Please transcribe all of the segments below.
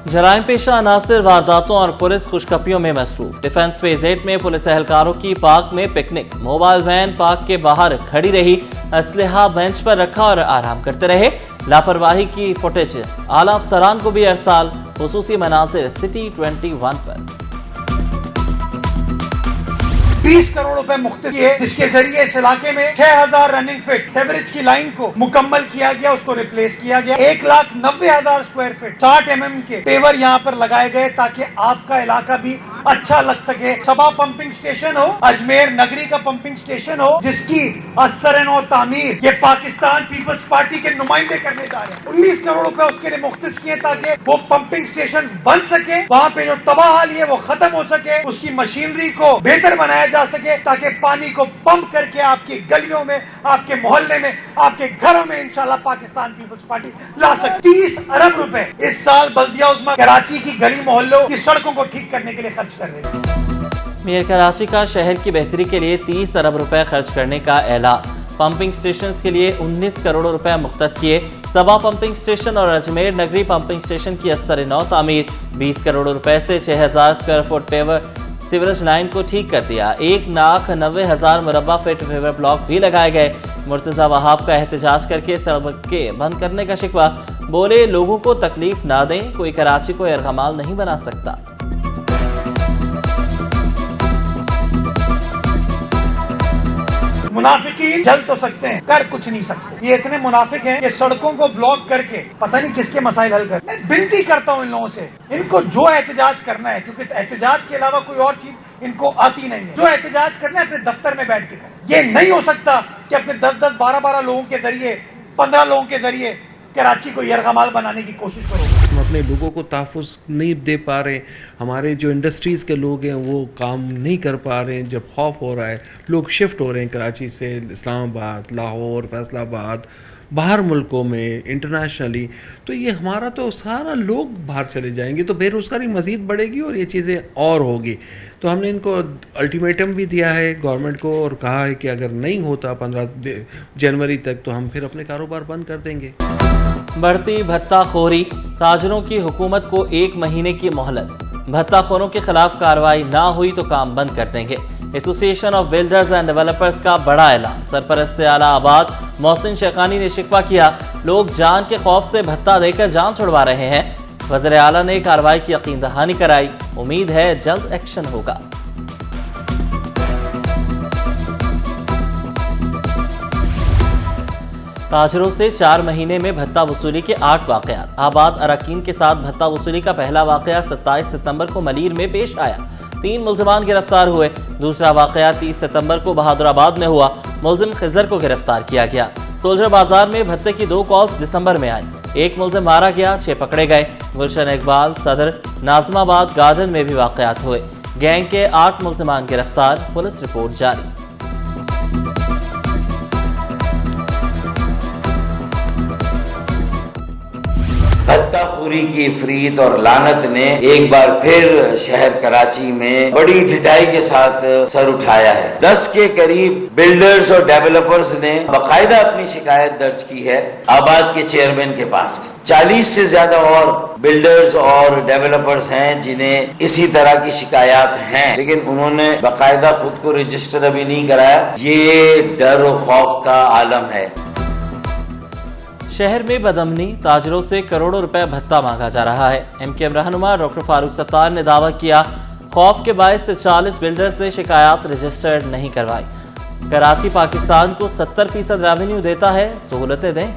जराइम पेशा अनासिर वारदातों और पुलिस खुशखबरियों में मसरूफ। डिफेंस फेज 8 में पुलिस एहलकारों की पार्क में पिकनिक। मोबाइल वैन पार्क के बाहर खड़ी रही, असलहा बेंच पर रखा और आराम करते रहे। लापरवाही की फुटेज आला अफसरान को भी अरसाल। खुसूसी मनाजिर सिटी 21 पर 20 करोड़ रुपए मुख्तस किए, जिसके जरिए इस इलाके में 6000 रनिंग फिट सेवरेज की लाइन को मुकम्मल किया गया, उसको रिप्लेस किया गया। 1,90,000 स्क्वायर फीट 60 mm के पेवर यहाँ पर लगाए गए ताकि आपका इलाका भी अच्छा लग सके। सबा पंपिंग स्टेशन हो, अजमेर नगरी का पंपिंग स्टेशन हो, जिसकी असर-ए-नौ तामीर ये पाकिस्तान पीपल्स पार्टी के नुमाइंदे करने जा रहे हैं। 19 करोड़ रुपए उसके लिए मुख्तस किए ताकि वो पंपिंग स्टेशन बन सके, वहाँ पे जो तबाह हाली है वो खत्म हो सके, उसकी मशीनरी को बेहतर बनाया जा सके ताकि पानी को पंप करके आपकी गलियों में, आपके मोहल्ले में, आपके घरों में इंशाल्लाह पाकिस्तान पीपल्स पार्टी ला सके। 30 अरब रुपए इस साल बल्दिया उस्मा कराची की गली मोहल्लों की सड़कों को ठीक करने के लिए खर्च कर रहे हैं। मेयर कराची का शहर की बेहतरी के लिए 30 अरब रुपए खर्च करने का ऐलान। पंपिंग स्टेशन के लिए 19 करोड़ रुपए मुख्तस किए। सबा पंपिंग स्टेशन और अजमेर नगरी पंपिंग स्टेशन की असर-ए-नौ तामीर। 20 करोड़ रुपए से 6000 square foot paver sewerage line को ठीक कर दिया। 1,90,000 मुरब्बा फीट पेवर ब्लॉक भी लगाए गए। मुर्तजा वहाब का एहतजाज करके सड़कें बंद करने का शिकवा। बोले, लोगों को तकलीफ ना दें, कोई कराची को यरगमाल नहीं बना सकता। मुनाफिकीन जल तो सकते हैं, कर कुछ नहीं सकते। ये इतने मुनाफिक हैं कि सड़कों को ब्लॉक करके पता नहीं किसके मसाइल हल कर। मैं विनती करता हूं इन लोगों से, इनको जो एहतजाज करना है, क्योंकि एहतजाज के अलावा कोई और चीज इनको आती नहीं है, जो एहतजाज करना है अपने दफ्तर में बैठ के करें। ये नहीं हो सकता कि अपने 10-10, 12-12 लोगों के जरिए, 15 लोगों के जरिए कराची को यरगमाल बनाने की कोशिश करो। हम अपने लोगों को तहफ़्फ़ुज़ नहीं दे पा रहे, हमारे जो इंडस्ट्रीज़ के लोग हैं वो काम नहीं कर पा रहे हैं। जब खौफ हो रहा है, लोग शिफ्ट हो रहे हैं कराची से इस्लामाबाद, लाहौर, फैसलाबाद, बाहर मुल्कों में, इंटरनेशनली, तो ये हमारा तो सारा लोग बाहर चले जाएंगे, तो बेरोज़गारी मज़ीद बढ़ेगी और ये चीज़ें और होगी। तो हमने इनको अल्टीमेटम भी दिया है गवर्नमेंट को और कहा है कि अगर नहीं होता 15 जनवरी तक तो हम फिर अपने कारोबार बंद कर देंगे। बढ़ती भत्ताखोरी, ताजरों की हुकूमत को 1 महीने की मोहलत। भत्ताखोरों के खिलाफ कार्रवाई ना हुई तो काम बंद कर देंगे। Association of builders and developers का बड़ा ऐलान। सरपरस्त आला आबाद मोहसिन शेखानी ने शिकवा किया, लोग जान के खौफ से भत्ता देकर जान छुड़वा रहे हैं। वज़ीर आला ने कार्रवाई की यकीन दहानी कराई। उम्मीद है जल्द एक्शन होगा। ताजरों से 4 महीने में भत्ता वसूली के 8 वाकयात। आबाद अरकान के साथ भत्ता वसूली का पहला वाकया 27 सितंबर को मलीर में पेश आया। 3 मुल्ज़िमान गिरफ्तार हुए। दूसरा वाकया 30 सितंबर को बहादुराबाद में हुआ। मुल्ज़िम खिज़र को गिरफ्तार किया गया। सोल्जर बाजार में भत्ते की 2 कॉल्स दिसंबर में आई। 1 मुल्ज़िम मारा गया, 6 पकड़े गए। गुलशन इकबाल, सदर, नाज़िमाबाद गार्डन में भी वाकयात हुए। गैंग के 8 मुल्ज़िमान गिरफ्तार। पुलिस रिपोर्ट जारी। भत्ताखोरी की इफरीत और लानत ने एक बार फिर शहर कराची में बड़ी ढिठाई के साथ सर उठाया है। 10 के करीब बिल्डर्स और डेवलपर्स ने बाकायदा अपनी शिकायत दर्ज की है आबाद के चेयरमैन के पास। 40 से ज्यादा और बिल्डर्स और डेवलपर्स हैं जिन्हें इसी तरह की शिकायत हैं, लेकिन उन्होंने बाकायदा खुद को रजिस्टर अभी नहीं कराया। ये डर और खौफ का आलम है। शहर में बदअमनी, ताजरों से करोड़ों रुपए भत्ता मांगा जा रहा है। MKM रहनुमा डॉक्टर फारूक सत्तार ने दावा किया, खौफ के बायस 40 बिल्डर्स से शिकायत रजिस्टर्ड नहीं करवाई। कराची पाकिस्तान को 70% रेवेन्यू देता है, सहूलतें दें।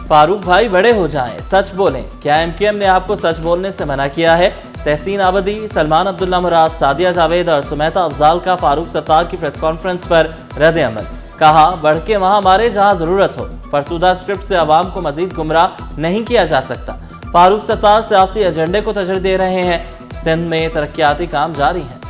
फारूक भाई बड़े हो जाएं, सच बोलें। क्या MKM ने आपको सच बोलने से मना किया है? तहसीन आबदी, सलमान अब्दुल्ला मुराद, सादिया जावेद और सुमैता अफजाल का फारूक सत्तार की प्रेस कॉन्फ्रेंस पर रद्द अमल। कहा, बढ़ के वहां मारे जहां जरूरत हो। फरसुदा स्क्रिप्ट से अवाम को मजीद गुमराह नहीं किया जा सकता। फारूक सत्तार सियासी एजेंडे को तजर्री दे रहे हैं। सिंध में तरक्याती काम जारी है।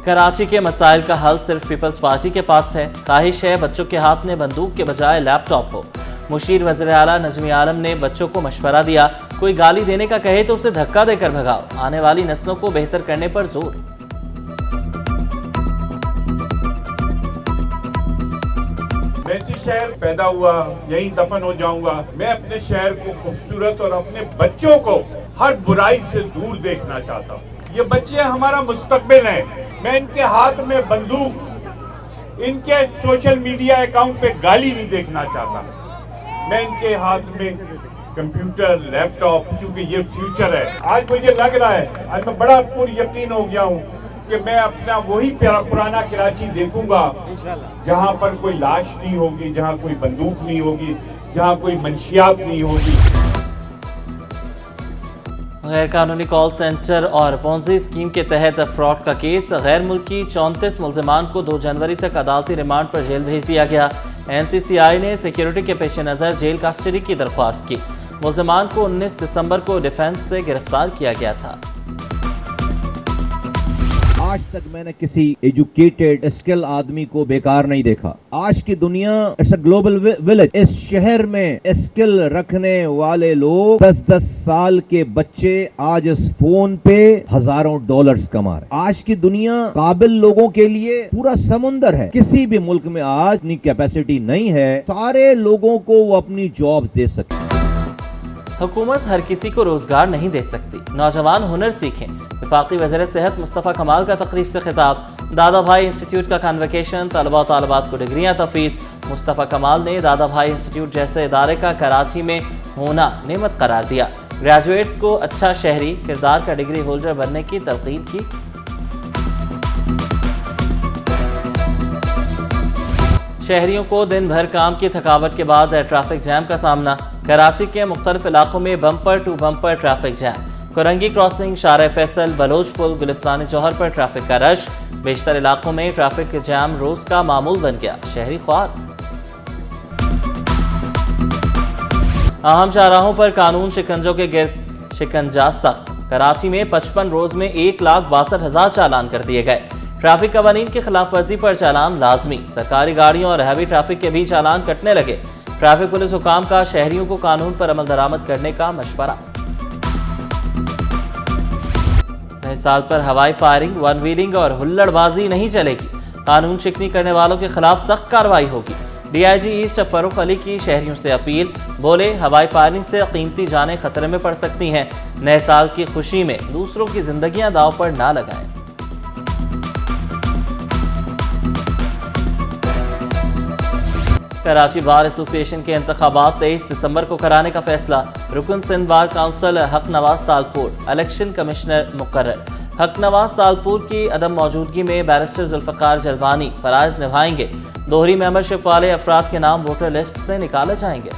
कराची के मसाइल का हल सिर्फ पीपल्स पार्टी के पास है। ख्वाहिश है बच्चों के हाथ में बंदूक के बजाय लैपटॉप हो। मुशीर वज़ीर आला नजमी आलम ने बच्चों को मशवरा दिया, कोई गाली देने का कहे तो उसे धक्का देकर भगाओ। आने वाली नस्लों को बेहतर करने पर जोर। शहर पैदा हुआ, यहीं दफन हो जाऊंगा। मैं अपने शहर को खूबसूरत और अपने बच्चों को हर बुराई से दूर देखना चाहता हूँ। ये बच्चे हमारा मुस्तकबिल हैं। मैं इनके हाथ में बंदूक, इनके सोशल मीडिया अकाउंट पे गाली नहीं देखना चाहता। मैं इनके हाथ में कंप्यूटर, लैपटॉप, क्योंकि ये फ्यूचर है। आज मुझे लग रहा है, आज मैं बड़ा पूरी यकीन हो गया हूँ कि मैं अपना वही पुराना कराची देखूंगा जहाँ पर कोई लाश नहीं होगी, जहाँ कोई बंदूक नहीं होगी, जहाँ कोई मंशियात नहीं होगी। गैर कानूनी कॉल सेंटर और पोंजी स्कीम के तहत फ्रॉड का केस, गैर मुल्की 34 मुल्जिमान को 2 जनवरी तक अदालती रिमांड पर जेल भेज दिया गया। NCCI ने सिक्योरिटी के पेश नज़र जेल कस्टडी की दरख्वास्त की। मुल्जिमान को 19 दिसंबर को डिफेंस से गिरफ्तार किया गया था। आज तक मैंने किसी एजुकेटेड स्किल आदमी को बेकार नहीं देखा। आज की दुनिया इट्स अ ग्लोबल विलेज। इस शहर में स्किल रखने वाले लोग 10-10 साल के बच्चे आज इस फोन पे हजारों डॉलर्स कमा रहे। आज की दुनिया काबिल लोगों के लिए पूरा समुंदर है। किसी भी मुल्क में आज इतनी कैपेसिटी नहीं है सारे लोगों को वो अपनी जॉब्स दे सके। हुकूमत हर किसी को रोजगार नहीं दे सकती, नौजवान हुनर सीखें। वफाकी वज़ीर सेहत मुस्तफ़ा कमाल का तकरीब से खिताब। दादा भाई इंस्टीट्यूट का कन्वोकेशन, तलबा तालबात को डिग्रियां तफवीज़। मुस्तफ़ा कमाल ने दादा भाई इंस्टीट्यूट जैसे इदारे का कराची में होना नेमत करार दिया। ग्रेजुएट्स को अच्छा शहरी किरदार का डिग्री होल्डर बनने की तलकीन की। शहरियों को दिन भर काम की थकावट के बाद ट्रैफिक जैम का सामना। कराची के मुख्तलिफ इलाकों में bumper to bumper traffic jam. Korangi crossing, Shara Faisal, Bloch पुल, गुलिस्तान जौहर पर ट्रैफिक का रश। बेशतर इलाकों में ट्रैफिक जैम रोज का मामूल बन गया। शहरी ख्वार। अहम शाहराहों पर कानून शिकंजों के गिर्द शिकंजा सख्त। कराची में 55 रोज में 1,62,000 चालान कर दिए गए। ट्रैफिक कवानीन की खिलाफ वर्जी पर चालान लाजमी। सरकारी गाड़ियों और हैवी ट्रैफिक के भी चालान कटने लगे। ट्रैफिक पुलिस हुकाम का शहरियों को कानून पर अमल दरामद करने का मशवरा। नए साल पर हवाई फायरिंग, वन व्हीलिंग और हुल्लड़बाजी नहीं चलेगी। कानून शिकनी करने वालों के खिलाफ सख्त कार्रवाई होगी। DIG ईस्ट फरूख अली की शहरियों से अपील। बोले, हवाई फायरिंग से कीमती जानें खतरे में पड़ सकती हैं। नए साल की खुशी में दूसरों की जिंदगियां दांव पर ना लगाएं। कराची बार एसोसिएशन के इंतखाबात 23 दिसंबर को कराने का फैसला। रुकन सिंध बार काउंसिल हक नवाज तालपुर इलेक्शन कमिश्नर मुकर्रर। हक नवाज तालपुर की अदम मौजूदगी में बैरिस्टर जुल्फकार जलवानी फराइज निभाएंगे। दोहरी मेंबरशिप वाले अफराद के नाम वोटर लिस्ट से निकाले जाएंगे।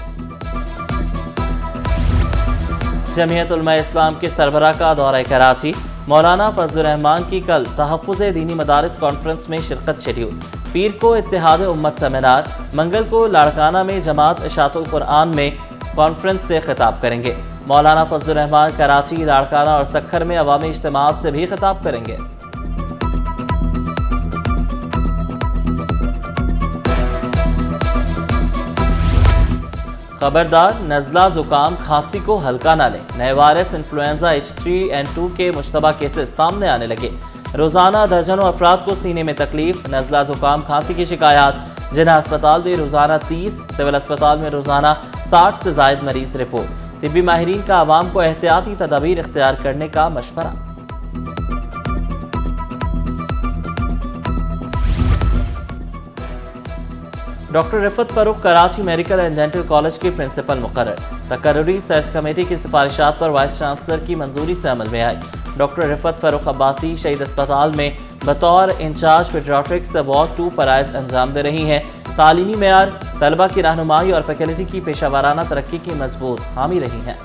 जमीयत उलमा इस्लाम के सरबराह का दौरा कराची। मौलाना फजलुर रहमान की कल तहफ़्फ़ुज़ दीनी मदारिस कॉन्फ्रेंस में शिरकत शेड्यूल। पीर को इत्तेहाद उम्मत सेमिनार। मंगल को लाड़काना में जमात इशातुल कुरान में कॉन्फ्रेंस से खिताब करेंगे। मौलाना फजलुर रहमान कराची, लाड़काना और सक्खर में अवामी इज्तिमात से भी खिताब करेंगे। खबरदार, नज़ला जुकाम खांसी को हल्का ना लें। नए वायरस इन्फ्लुएंजा H3N2 के मुश्तबा केसेस सामने आने लगे। रोजाना दर्जनों अफराद को सीने में तकलीफ, नज़ला जुकाम खांसी की शिकायत। जिला अस्पताल में रोजाना 30, सिविल अस्पताल में रोजाना 60 से जायद मरीज रिपोर्ट। तिब्बी माहिरीन का आवाम को एहतियाती तदाबीर इख्तियार करने का मशवरा। Doctor Rifat Farrukh Karachi medical and dental college के प्रिंसिपल मुकर्रर। तकर्री सर्च कमेटी की सिफारिशात पर वाइस चांसलर की मंजूरी से अमल में आई। डॉक्टर रिफत फरूख अब्बासी शहीद अस्पताल में बतौर इंचार्ज पेडियाट्रिक्स वार्ड 2 फराइज अंजाम दे रही हैं। तालीमी मेयार, तलबा की रहनुमाई और फैकल्टी की पेशावराना तरक्की की मजबूत हामी रही हैं।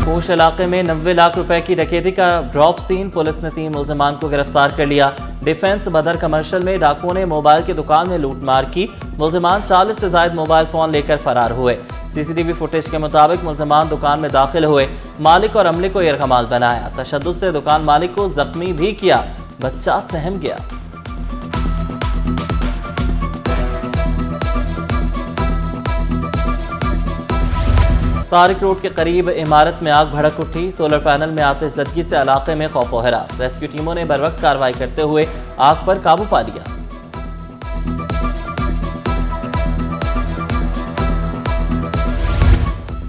कोश इलाके में 90 लाख रुपए की डकैती का ड्रॉप सीन। पुलिस ने 3 मुल्जिमान को गिरफ्तार कर लिया। डिफेंस बदर कमर्शियल में डाकुओं ने मोबाइल की दुकान में लूटमार की। मुल्जिमान 40 से ज्यादा मोबाइल फोन लेकर फरार हुए। CCTV फुटेज के मुताबिक मुल्जिमान दुकान में दाखिल हुए, मालिक और अमले को यरगमाल बनाया। तशद्दुद से दुकान मालिक को जख्मी भी किया, बच्चा सहम गया। तारिक रोड के करीब इमारत में आग भड़क उठी। सोलर पैनल में आतिशज़दगी से इलाके में खौफ व हरास। रेस्क्यू टीमों ने बरवक्त कार्रवाई करते हुए आग पर काबू पा लिया।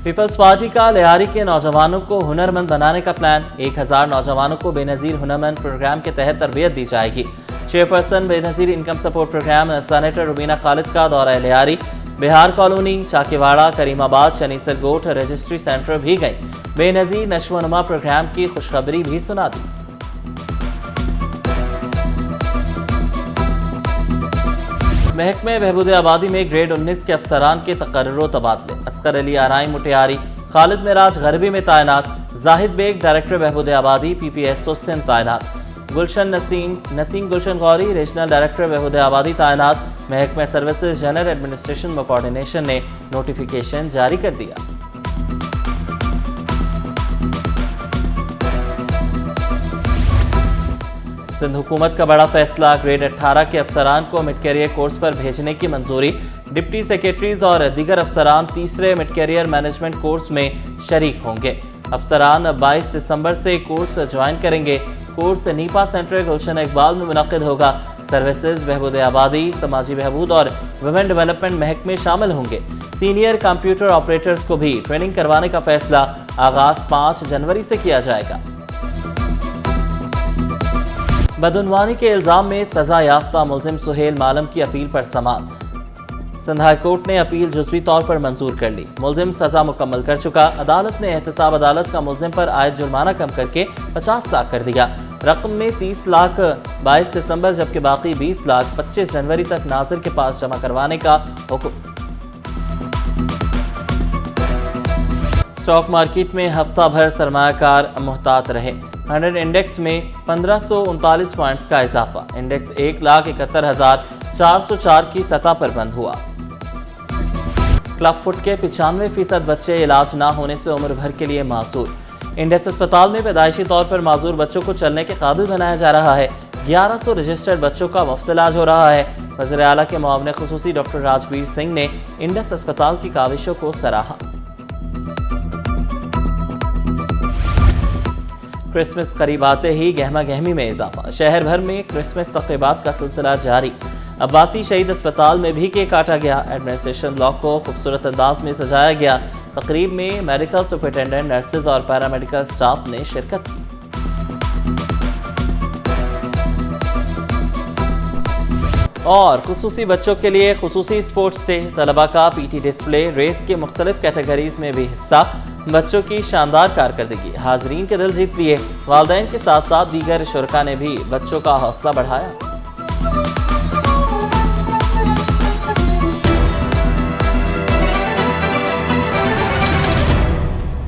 पीपल्स पार्टी का लियारी के नौजवानों को हुनरमंद बनाने का प्लान। 1000 नौजवानों को बेनजीर हुनरमंद प्रोग्राम के तहत तरबियत दी जाएगी। Chairperson Benazir income support programme senator Rubina Khalid का दौरा Lyari. Bihar colony, Chakiwara, Karimabad, Chanesar Goth registry centre भी गई। बेनजीर नशोनुमा प्रोग्राम की खुशखबरी भी सुना दी। महकमे बहबूद आबादी में ग्रेड 19 के अफसरान के तकर्रुर तबादले। असगर अली आराई मुटियारी, खालिद मिराज गरबी में तैनात। जाहिद बेग डायरेक्टर बहबूद आबादी PPSO सिंध तैनात। गुलशन नसीम गुलशन गौरी रीजनल डायरेक्टर बहबूद आबादी तैनात। महकमा सर्विसेज जनरल एडमिनिस्ट्रेशन व कोऑर्डिनेशन ने नोटिफिकेशन जारी कर दिया। सिंध हुकूमत का बड़ा फैसला। ग्रेड 18 के अफसरान को मिड कैरियर कोर्स पर भेजने की मंजूरी। डिप्टी सेक्रेटरीज और दीगर अफसरान तीसरे मिड कैरियर मैनेजमेंट कोर्स में शरीक होंगे। अफसरान 22 दिसंबर से कोर्स ज्वाइन करेंगे। कोर्स नीपा सेंटर गुलशन इकबाल में मुनक्किद होगा। सर्विसेज बहबूद आबादी, समाजी बहबूद और वुमेन डेवलपमेंट महकमे शामिल होंगे। सीनियर कंप्यूटर ऑपरेटर्स को भी ट्रेनिंग करवाने का फैसला। आगाज 5 जनवरी से किया जाएगा। बदउनवानी के इल्जाम में सजा याफ्ता मुलजिम सुहेल मालम की अपील पर समाअत। सिंध हाई कोर्ट ने अपील जुज़वी तौर पर मंजूर कर ली। मुलजिम सजा मुकम्मल कर चुका। अदालत ने एहतसाब अदालत का मुलजिम पर आयद जुर्माना कम करके 50 लाख कर दिया। रकम में 30 लाख 22 दिसंबर जबकि बाकी 20 लाख 25 जनवरी तक नाजिर के पास जमा करवाने का हुक्म। स्टॉक मार्केट में हफ्ता भर सरमायाकार मुहतात रहे। 100 इंडेक्स में 1539 पॉइंट्स का इजाफा। इंडेक्स 1,71,404 की सतह पर बंद हुआ। क्लब फुट के 95% बच्चे इलाज ना होने से उम्र भर के लिए मासूर। इंडेक्स अस्पताल में पैदाइशी तौर पर माजूर बच्चों को चलने के काबिल बनाया जा रहा है। 1100 रजिस्टर्ड बच्चों का मुफ्त इलाज हो रहा है। वज़ीर आला के मुआविन खुसूसी डॉक्टर राजवीर सिंह ने इंडेक्स अस्पताल की काविशों को सराहा। क्रिसमस करीब आते ही गहमा गहमी में इजाफा। शहर भर में क्रिसमस तक़रीबात का सिलसिला जारी। अब्बासी शहीद अस्पताल में भी केक काटा गया। एडमिनिस्ट्रेशन ब्लॉक को खूबसूरत अंदाज में सजाया गया। तकरीब में मेडिकल सुपरिटेंडेंट, नर्सेज और पैरामेडिकल स्टाफ ने शिरकत की। और खुसूसी बच्चों के लिए खुसूसी स्पोर्ट्स डे। तलबा का PT डिस्प्ले, रेस के मुख्तलिफ कैटेगरीज में भी हिस्सा। बच्चों की शानदार कारकर्दगी हाजरीन के दिल जीत लिए। वालिदैन के साथ साथ दीगर शुरका ने भी बच्चों का हौसला बढ़ाया।